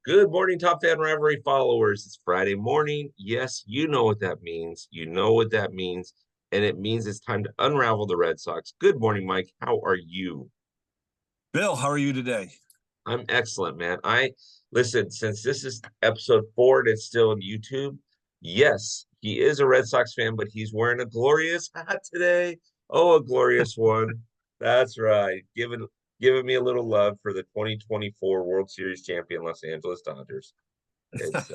Good morning, Top Fan Rivalry followers. It's Friday morning. Yes, you know what that means. You know what that means. And it means it's time to unravel the Red Sox. Good morning, Mike. How are you? Bill, how are you today? I'm excellent, man. I listen, since this is episode 4 and it's still on YouTube. Yes, he is a Red Sox fan, but he's wearing a glorious hat today. Oh, a glorious one. That's right. Giving me a little love for the 2024 World Series champion Los Angeles Dodgers. It's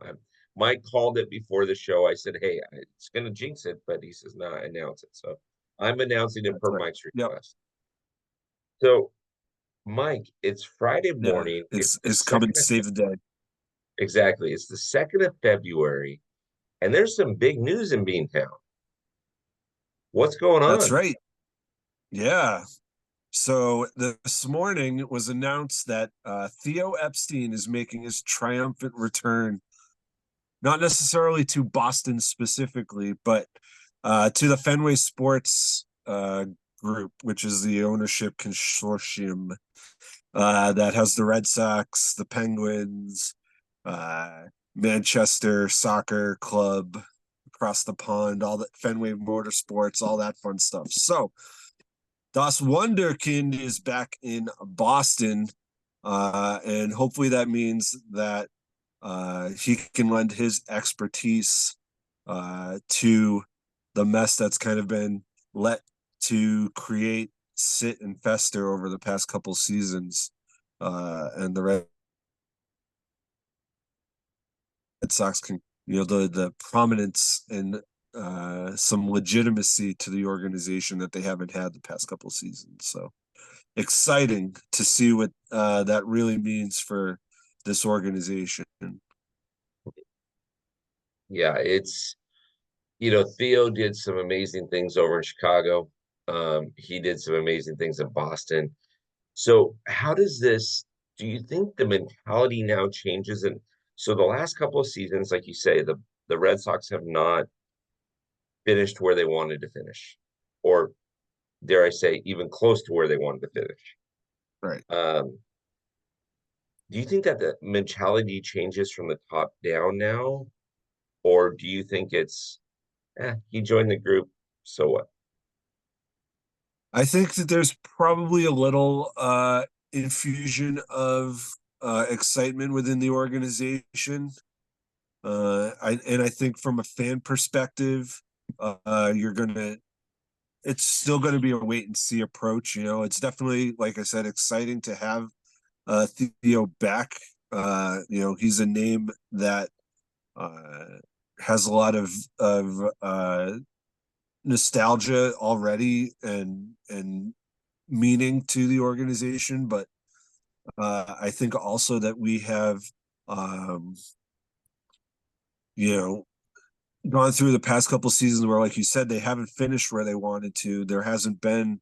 I, Mike called it before the show. I said, "Hey, it's going to jinx it," but he says, "No, announce it." So I'm announcing it That's per right. Mike's Yep. request. So, Mike, it's Friday Yeah. morning. It's It's the it's coming second to of save the day. exactly. It's the 2nd of February, and there's some big news in Beantown. What's going That's on? right. Yeah. So this morning it was announced that Theo Epstein is making his triumphant return, not necessarily to Boston specifically, but to the Fenway Sports group, which is the ownership consortium that has the Red Sox, the Penguins, uh, Manchester Soccer Club across the pond, all that Fenway Motorsports, all that fun stuff. So Das Wunderkind is back in Boston, and hopefully that means that he can lend his expertise to the mess that's kind of been let to create, sit, and fester over the past couple seasons. And the Red Sox can, the prominence and some legitimacy to the organization that they haven't had the past couple seasons. So exciting to see what that really means for this organization. Yeah, it's Theo did some amazing things over in Chicago. He did some amazing things in Boston. So how does this, do you think the mentality now changes? And so the last couple of seasons, like you say, the Red Sox have not finished where they wanted to finish, or dare I say, even close to where they wanted to finish. Right. Um, do you think that the mentality changes from the top down now, or do you think it's, he joined the group, so what? I think that there's probably a little infusion of excitement within the organization. I think from a fan perspective, you're gonna it's still going to be a wait and see approach. It's definitely, like I said, exciting to have Theo back. He's a name that uh, has a lot of nostalgia already and meaning to the organization, but I think also that we have, um, you know, gone through the past couple seasons where, like you said, they haven't finished where they wanted to. There hasn't been,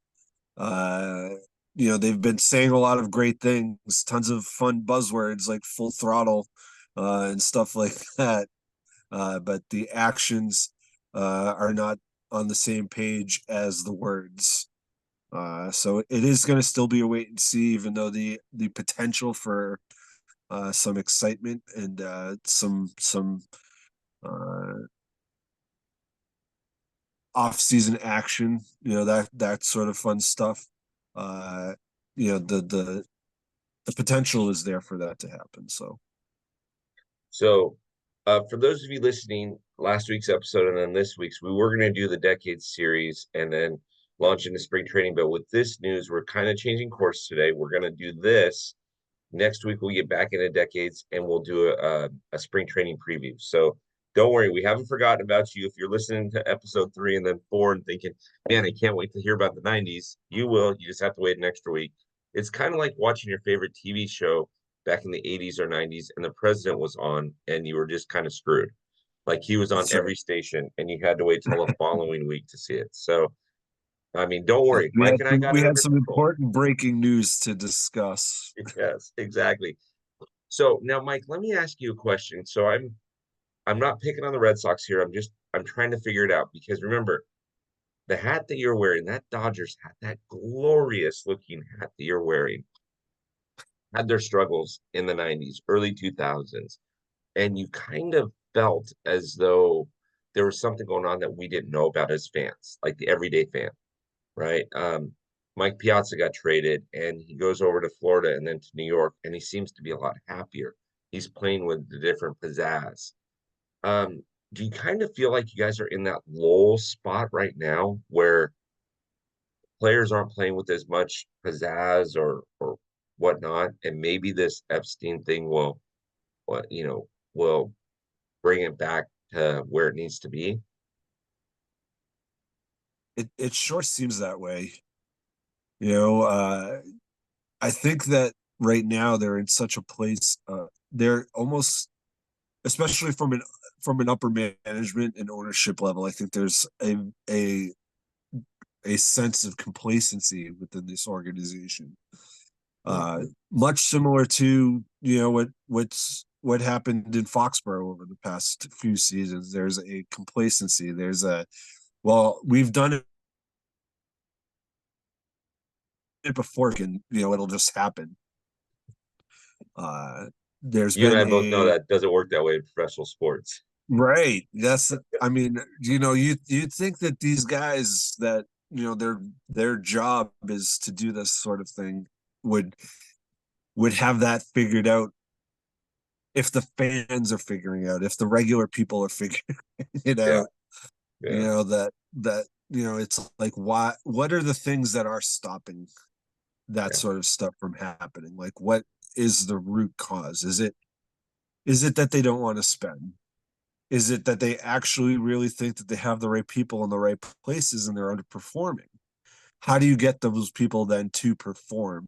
uh, they've been saying a lot of great things, tons of fun buzzwords like full throttle and stuff like that. But the actions are not on the same page as the words. So it is going to still be a wait and see, even though the potential for some excitement and some uh, off season action, that sort of fun stuff. Uh, the potential is there for that to happen. So So, for those of you listening, last week's episode and then this week's, we were going to do the Decades series and then launch into spring training. But with this news, we're kind of changing course today. We're going to do this. Next week, we'll get back into Decades and we'll do a spring training preview. So, don't worry, we haven't forgotten about you. If you're listening to episode 3 and then 4 and thinking, man, I can't wait to hear about the 90s, you will. You just have to wait an extra week. It's kind of like watching your favorite TV show back in the 80s or 90s and the president was on and you were just kind of screwed. Like he was on that's every right. station and you had to wait till the following week to see it. So, I mean, don't Yes, worry. Mike and I got we it had under some control. important breaking news to discuss. Yes, exactly. So now, Mike, let me ask you a question. So I'm not picking on the Red Sox here. I'm trying to figure it out because remember, the hat that you're wearing, that Dodgers hat, that glorious looking hat that you're wearing, had their struggles in the 90s, early 2000s, and you kind of felt as though there was something going on that we didn't know about as fans, like the everyday fan, right? Mike Piazza got traded and he goes over to Florida and then to New York, and he seems to be a lot happier. He's playing with the different pizzazz. Do you kind of feel like you guys are in that lull spot right now where players aren't playing with as much pizzazz or whatnot, and maybe this Epstein thing will, what will bring it back to where it needs to be? It sure seems that way. You know, I think that right now they're in such a place. They're almost, especially from an upper management and ownership level. I think there's a sense of complacency within this organization. Much similar to what happened in Foxborough over the past few seasons. There's a complacency. There's a well, we've done it before, and it'll just happen. Uh, there's You and been I both know a that doesn't work that way in professional sports. right. That's I mean, you'd think that these guys that their job is to do this sort of thing would have that figured out if the fans are figuring out, if the regular people are figuring it Yeah, out, yeah, it's like what are the things that are stopping that yeah, sort of stuff from happening? Like what is the root cause? Is it that they don't want to spend? Is it that they actually really think that they have the right people in the right places and they're underperforming? How do you get those people then to perform?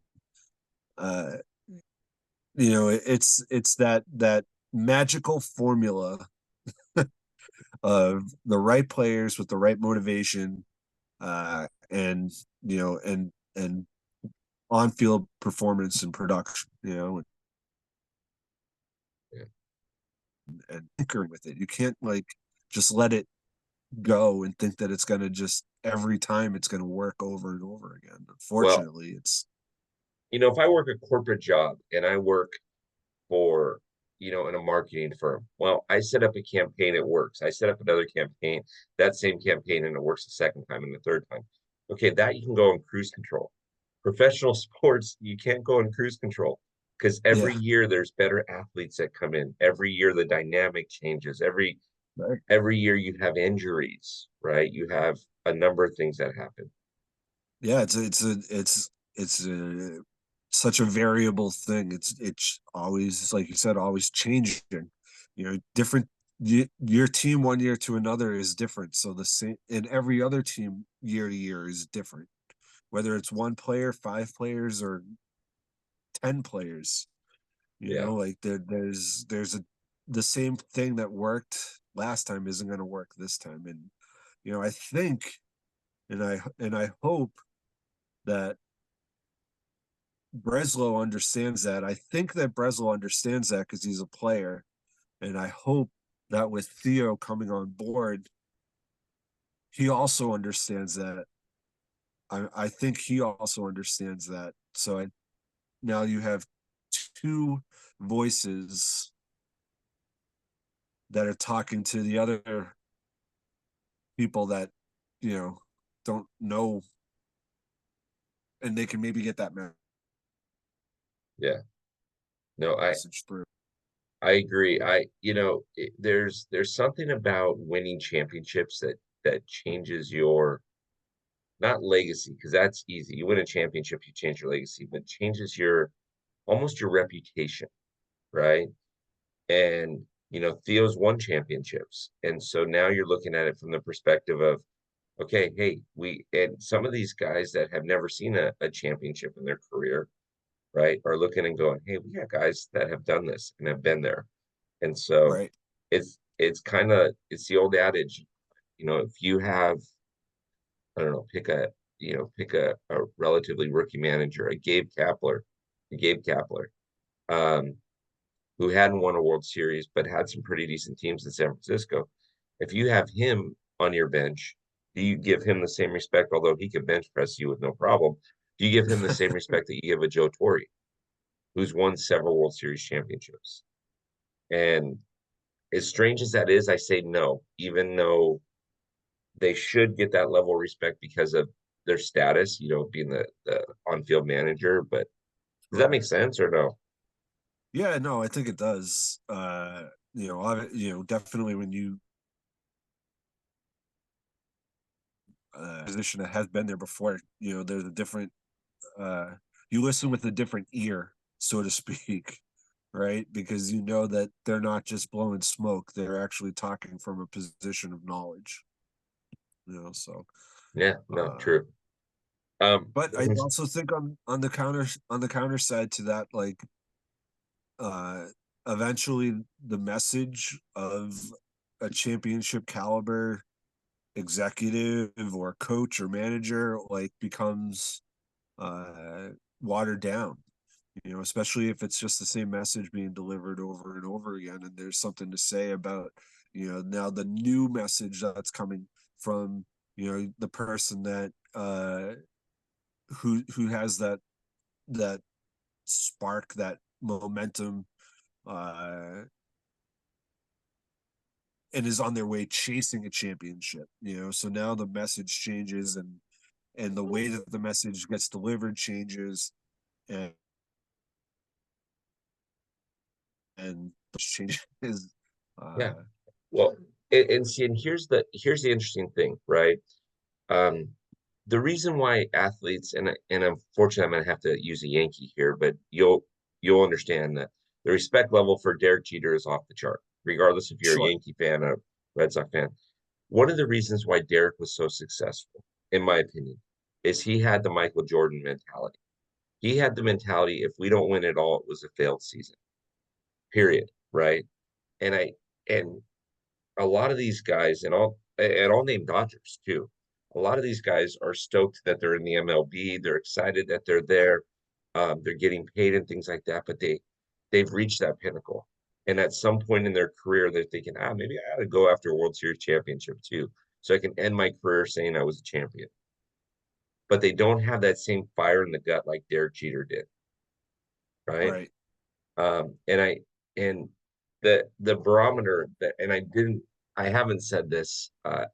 Uh, it's that magical formula of the right players with the right motivation, and and on field performance and production, yeah. and tinkering with it. You can't like just let it go and think that it's going to just every time it's going to work over and over again. Well, Unfortunately, it's if I work a corporate job and I work for, in a marketing firm, well, I set up a campaign, it works. I set up another campaign, that same campaign, and it works the second time and the third time. Okay, that you can go in cruise control. Professional sports, you can't go in cruise control because every yeah, year there's better athletes that come in. Every year the dynamic changes. right. Every year you have injuries, right? You have a number of things that happen. Yeah, it's such a variable thing. It's always, like you said, always changing. Different. Your team one year to another is different. So the same, and every other team year to year is different. Whether it's one player, five players, or 10 players, Yeah. like there's the same thing that worked last time isn't going to work this time. And I think, and I hope that Breslow understands that. I think that Breslow understands that because he's a player. And I hope that with THEO coming on board, he also understands that. I think he also understands that. So now you have two voices that are talking to the other people that, you know, don't know, and they can maybe get that Yeah. No, message through. I agree. There's something about winning championships that changes your, not legacy, because that's easy. You win a championship, you change your legacy, but changes your, almost your reputation, right? And Theo's won championships. And so now you're looking at it from the perspective of, okay, hey, and some of these guys that have never seen a championship in their career, right, are looking and going, hey, we got guys that have done this and have been there. And so Right. it's the old adage, if you have, I don't know, pick a relatively rookie manager, a Gabe Kapler, um, who hadn't won a World Series but had some pretty decent teams in San Francisco. If you have him on your bench, do you give him the same respect? Although he can bench press you with no problem, do you give him the same respect that you give a Joe Torre? who's won several World Series championships. And as strange as that is, I say no, even though they should get that level of respect because of their status, being the on-field manager. But does that Right. make sense or no? Yeah, no, I think it does. Definitely when you position that has been there before, there's a different you listen with a different ear, so to speak, right? Because you know that they're not just blowing smoke, they're actually talking from a position of knowledge, so Yeah, no, uh true. Um, but I also think on the counter side to that, like uh eventually the message of a championship caliber executive or coach or manager like becomes uh watered down, especially if it's just the same message being delivered over and over again and there's something to say about now the new message that's coming from the person that who has that spark, that momentum, uh and is on their way chasing a championship, so now the message changes, and the way that the message gets delivered changes, and changes. yeah. uh Well, and see, and here's the interesting thing, right? Um, the reason why athletes and unfortunately I'm gonna have to use a Yankee here, but you'll understand that the respect level for Derek Jeter is off the chart, regardless if you're a sure. Yankee fan or Red Sox fan. One of the reasons why Derek was so successful, in my opinion, is he had the Michael Jordan mentality. He had the mentality if we don't win it all, it was a failed season. Period. Right. And I and a lot of these guys, and I'll name Dodgers too. A lot of these guys are stoked that they're in the MLB. They're excited that they're there. They're getting paid and things like that. But they've reached that pinnacle, and at some point in their career, they're thinking, maybe I ought to go after a World Series championship too, so I can end my career saying I was a champion. But they don't have that same fire in the gut like Derek Jeter did, right? Right. And the barometer that, and I haven't said this.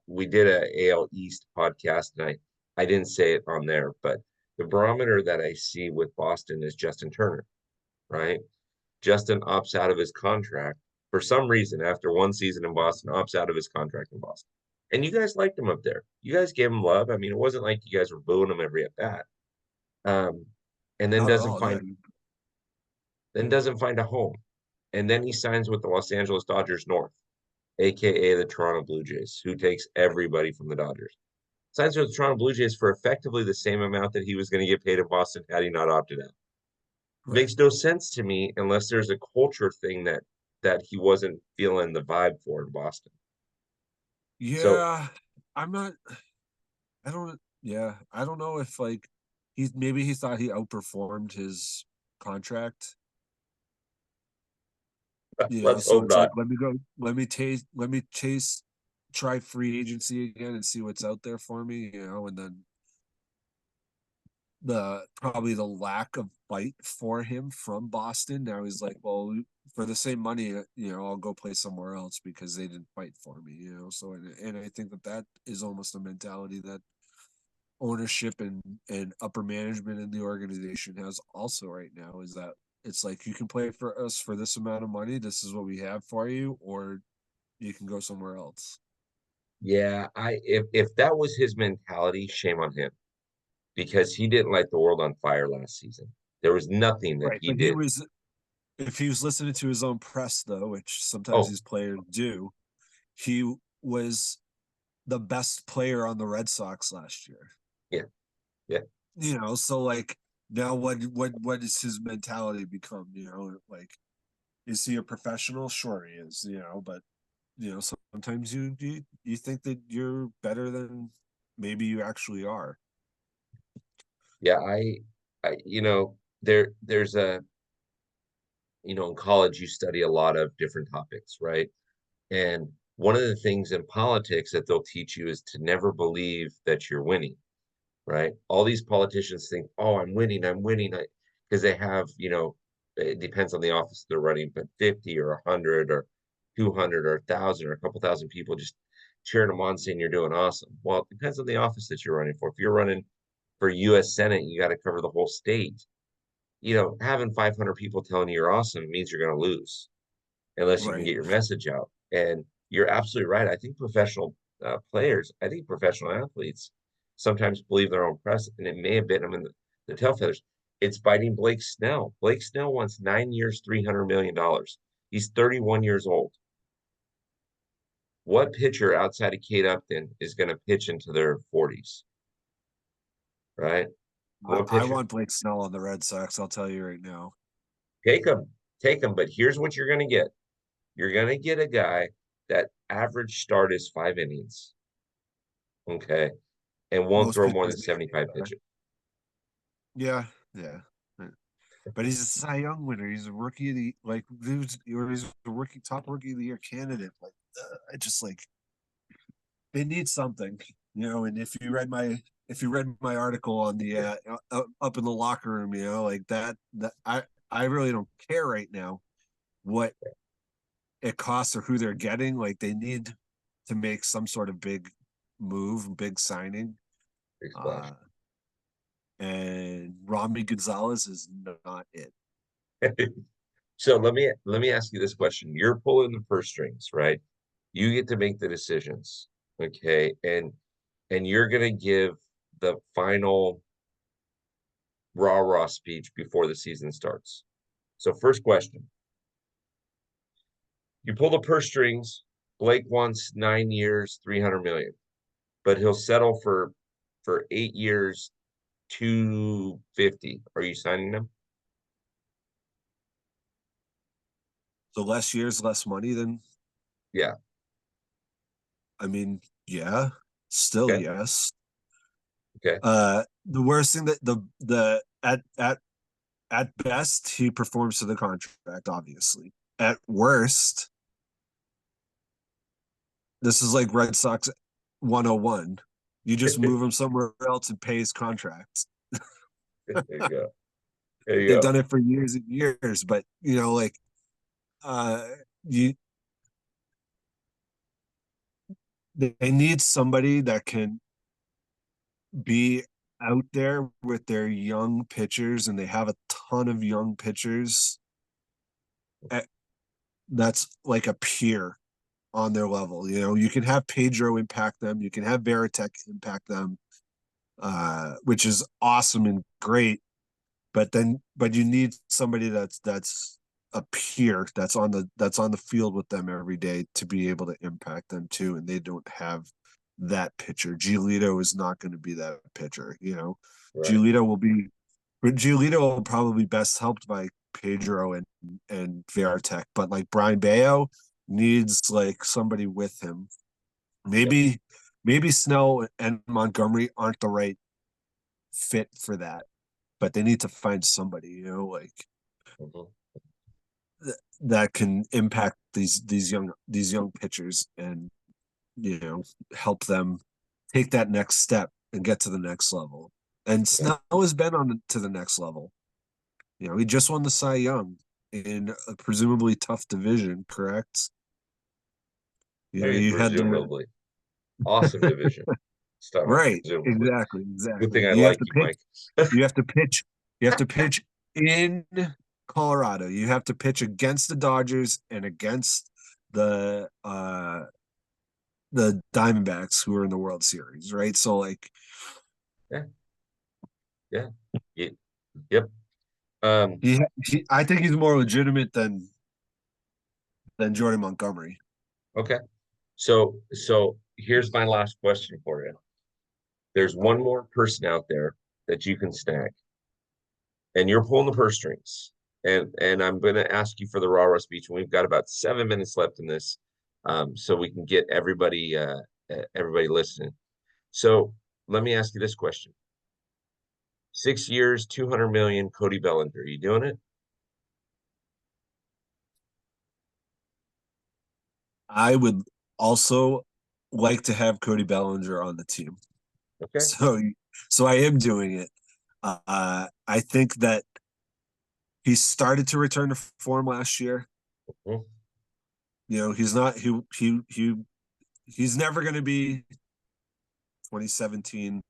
We did a AL East podcast, and I didn't say it on there, but the barometer that I see with Boston is Justin Turner, right? Justin opts out of his contract for some reason after one season in Boston, opts out of his contract in Boston. And you guys liked him up there. You guys gave him love. I mean, it wasn't like you guys were booing him every at bat. Um, and then Not at doesn't all. Yeah. find then doesn't find a home. And then he signs with the Los Angeles Dodgers North, aka the Toronto Blue Jays, who takes everybody from the Dodgers. Signs with the Toronto Blue Jays for effectively the same amount that he was going to get paid in Boston had he not opted out. Right. Makes no sense to me unless there's a culture thing that he wasn't feeling the vibe for in Boston. So Yeah. I'm not. I don't. Yeah. I don't know if like he thought he outperformed his contract. let's So hope it's like not. let me chase, try free agency again and see what's out there for me. And then the probably the lack of bite for him from Boston. Now he's like, well, for the same money, I'll go play somewhere else because they didn't fight for me. So and I think that is almost a mentality that ownership and upper management in the organization has also right now, is that it's like you can play for us for this amount of money. This is what we have for you, or you can go somewhere else. Yeah, if that was his mentality, shame on him because he didn't light the world on fire last season. There was nothing that Right. he But did. if he was listening to his own press though, which sometimes Oh, these players do, he was the best player on the Red Sox last year. yeah, yeah. So like now what is his mentality become? Like, is he a professional? Sure he is, but sometimes you think that you're better than maybe you actually are. Yeah, there's in college you study a lot of different topics, right? And one of the things in politics that they'll teach you is to never believe that you're winning, right? All these politicians think, "Oh, I'm winning, because they have, it depends on the office they're running, but 50 or 100 or 200 or 1,000 or a couple thousand people just cheering them on saying you're doing awesome. Well, it depends on the office that you're running for. If you're running for US Senate, you got to cover the whole state. Having 500 people telling you you're awesome means you're going to lose unless you can Right. get your message out. And you're absolutely right. I think professional players, I think professional athletes sometimes believe their own press, and it may have bitten them in the tail feathers. It's biting Blake Snell. Blake Snell wants 9 years, $300 million. He's 31 years old. What pitcher outside of Kate Upton is going to pitch into their 40s? Right? What I pitcher? want Blake Snell on the Red Sox. I'll tell you right now. Take him. But here's what you're going to get. You're going to get a guy that average start is 5 innings, okay, and won't Most throw more pitchers than need to get 75 better. pitches. Yeah, yeah. But he's a Cy Young winner. He's a rookie of the like. He's a top rookie of the year candidate. Like, I just like they need something, And if you read my article on the up in the locker room, like that I really don't care right now what it costs or who they're getting. Like they need to make some sort of big move, big signing. Big splash. Uh, and Rami Gonzalez is not it. So let me ask you this question. You're pulling the purse strings, right? You get to make the decisions, okay? And you're gonna give the final rah-rah speech before the season starts. So first question. You pull the purse strings. Blake wants 9 years, 300 million, but he'll settle for 8 years, 250. Are you signing them? So less years, less money. Then Yeah. I mean, yeah, still Okay. yes. Okay. The worst thing that the at best he performs to the contract. Obviously, at worst, this is like Red Sox 101. You just move him somewhere else and pay his contracts. There you go. There you They've go. done it for years and years, but like uh you they need somebody that can be out there with their young pitchers, and they have a ton of young pitchers that's like a peer on their level. You can have Pedro impact them, you can have Veritek impact them, which is awesome and great. But you need somebody that's a peer that's on the field with them every day to be able to impact them too. And they don't have that pitcher. Giolito is not going to be that pitcher. Right. Giolito will be, but Giolito will probably be best helped by Pedro and Veritek. But like Brian Bayo needs like somebody with him. Yep. Maybe Snell and Montgomery aren't the right fit for that, but they need to find somebody, like Mhm. that can impact these young pitchers and help them take that next step and get to the next level. And Yeah. Snell has been on to the next level. He just won the Cy Young in a presumably tough division, correct? You had the Presumably. Awesome division. Stop with right, presumably. exactly, Good exactly. thing I You have like to you, pitch. Mike. You have to pitch. You have to pitch in Colorado. You have to pitch against the Dodgers and against the Diamondbacks who are in the World Series, right? So like, Yeah. Yeah. Yep. Um, I think he's more legitimate than Jordan Montgomery. okay. So here's my last question for you. There's one more person out there that you can snag, and you're pulling the purse strings. And I'm going to ask you for the rah-rah speech, and we've got about 7 minutes left in this, so we can get everybody listening. So let me ask you this question: 6 years, 200 million, Cody Bellinger. You doing it? I would also like to have Cody Bellinger on the team. Okay. So I am doing it. I think that he started to return to form last year. Mhm. You know, he's not he's never going to be 2017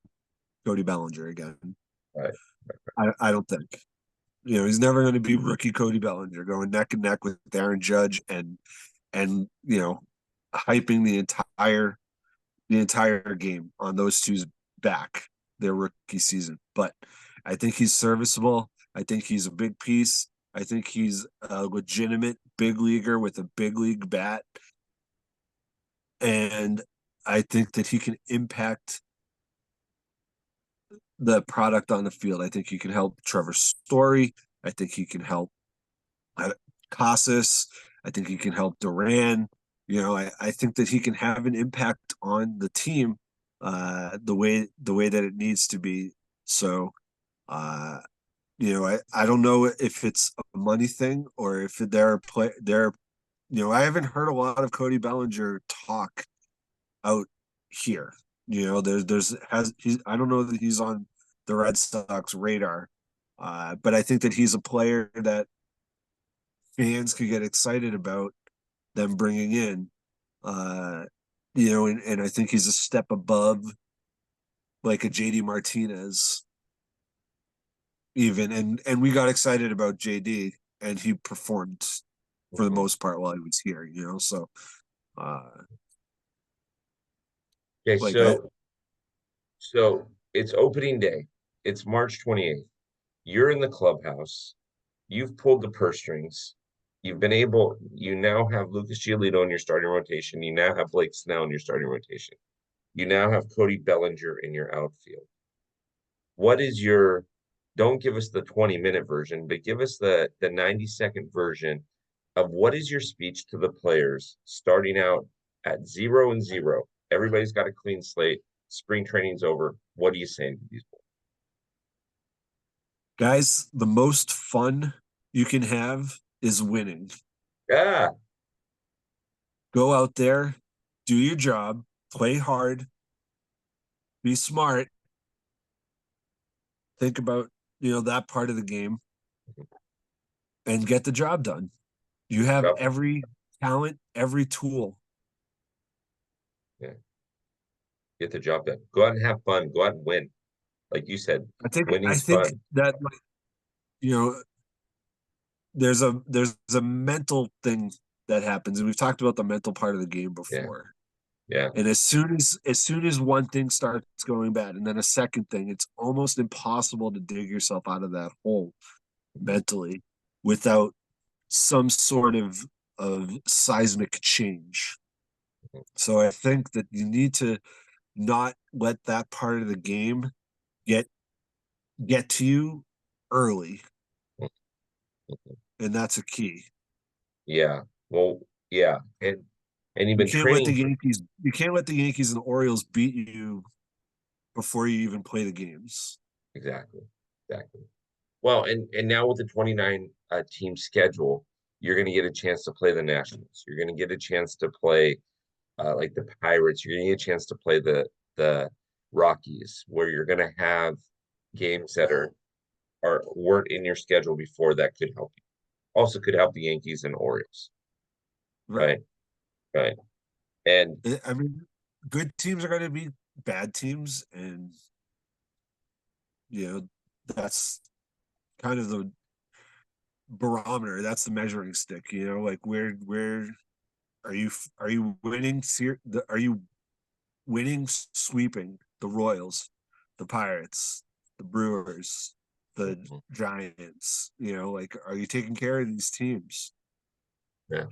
Cody Bellinger again. Right. I don't think. You know, he's never going to be rookie Cody Bellinger going neck and neck with Aaron Judge and you know, hyping the entire game on those two's back their rookie season. But I think he's serviceable. I think he's a big piece. I think he's a legitimate big leaguer with a big league bat. And I think that he can impact the product on the field. I think he can help Trevor Story. I think he can help Casas. I think he can help Duran. You know, I think that he can have an impact on the team the way that it needs to be. So you know, I don't know if it's a money thing or if they're you know, I haven't heard a lot of Cody Bellinger talk out here. You know, there's has he's I don't know that he's on the Red Sox radar. But I think that he's a player that fans could get excited about them bringing in. Uh, you know, and I think he's a step above like a JD Martinez even and we got excited about JD and he performed for the Mhm. most part while he was here, you know. So uh Okay, like I so it's opening day. It's March 28th. You're in the clubhouse. You've pulled the purse strings. You now have Lucas Giolito in your starting rotation. You now have Blake Snell in your starting rotation. You now have Cody Bellinger in your outfield. What is your, don't give us the 20-minute version, but give us the 90-second version of what is your speech to the players starting out at 0-0. Everybody's got a clean slate. Spring training's over. What are you saying to these boys? guys, the most fun you can have is winning. Ah, Go out there, do your job, play hard, be smart, think about, you know, that part of the game and get the job done. You have well, every talent, every tool. yeah, get the job done. Go out and have fun. Go out and win. Like you said, I winning's think fun. that like, you know, there's a mental thing that happens, and we've talked about the mental part of the game Yeah, before. yeah. And as soon as one thing starts going bad, and then a second thing, it's almost impossible to dig yourself out of that hole mentally without some sort of seismic change. So I think that you need to not let that part of the game get get to you early, and that's a key. Yeah. Well, yeah. And you've You been can't let training the for Yankees you can't let the Yankees and the Orioles beat you before you even play the games. exactly. Exactly. Well, and now with the 29 team schedule, you're going to get a chance to play the Nationals. You're going to get a chance to play like the Pirates. You're going to get a chance to play the Rockies, where you're going to have games that are weren't in your schedule before that could help you. Also could help the Yankees and Orioles, Right. right? Right. And I mean, good teams are going to be bad teams, and you know that's kind of the barometer. That's the measuring stick. You know, like where are you winning? Are you winning, sweeping the Royals, the Pirates, the Brewers, the mhm, Giants? You know, like are you taking care of these teams? yeah,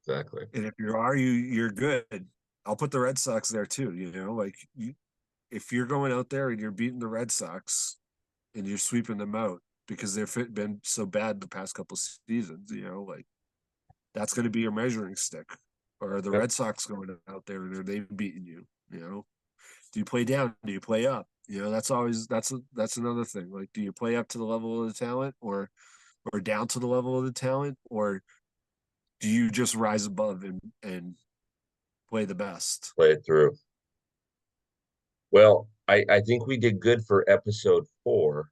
exactly. And if you are, you're good. I'll put the Red Sox there too. You know, like if you're going out there and you're beating the Red Sox and you're sweeping them out because they've been so bad the past couple seasons, you know, like that's going to be your measuring stick. Or are the Yep. Red Sox going out there and are they beating you? You know, do you play down? Do you play up? You know, that's always that's another thing. Like, do you play up to the level of the talent, or down to the level of the talent, or do you just rise above and play the best? Play it through. Well, I think we did good for episode 4.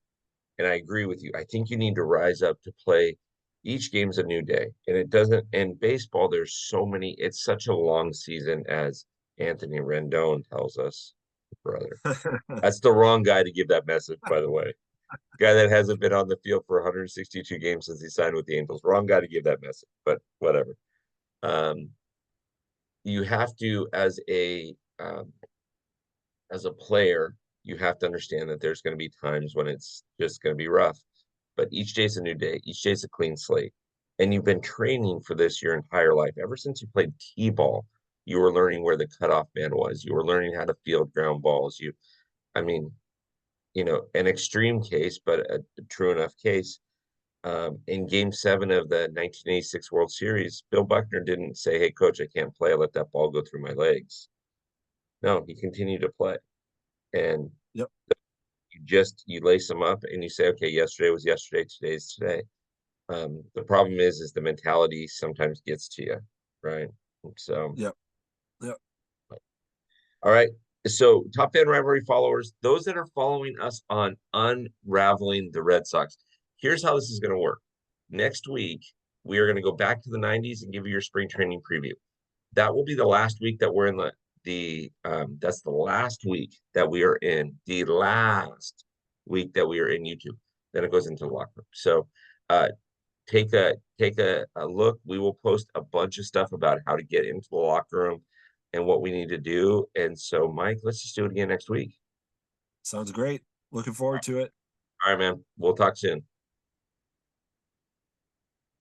And I agree with you. I think you need to rise up to play. Each game's a new day. And it doesn't, in baseball, there's so many, it's such a long season, as Anthony Rendon tells us, brother. That's the wrong guy to give that message, by the way. Guy that hasn't been on the field for 162 games since he signed with the Angels. Wrong guy to give that message, but whatever. Um, you have to, as a player, you have to understand that there's going to be times when it's just going to be rough. But each day's a new day. Each day's a clean slate. And you've been training for this your entire life. Ever since you played T-ball, you were learning where the cutoff man was. You were learning how to field ground balls. I mean, an extreme case, but a true enough case. In Game 7 of the 1986 World Series, Bill Buckner didn't say, "Hey, coach, I can't play. I let that ball go through my legs." No, he continued to play. And Yep. you lace them up and you say, okay, yesterday was yesterday, today's today. The problem is the mentality sometimes gets to you, right? So, Yep. Yep. all right. So, Top Fan Rivalry followers, those that are following us on Unraveling the Red Sox, here's how this is going to work. Next week, we are going to go back to the 90s and give you your spring training preview. That will be the last week that we're in that's the last week that we are in the last week that we are in YouTube. Then it goes into the locker room. So uh take a look. We will post a bunch of stuff about how to get into the locker room and what we need to do. And so, Mike, let's just do it again next week. Sounds great. Looking forward to it. All right, man. We'll talk soon.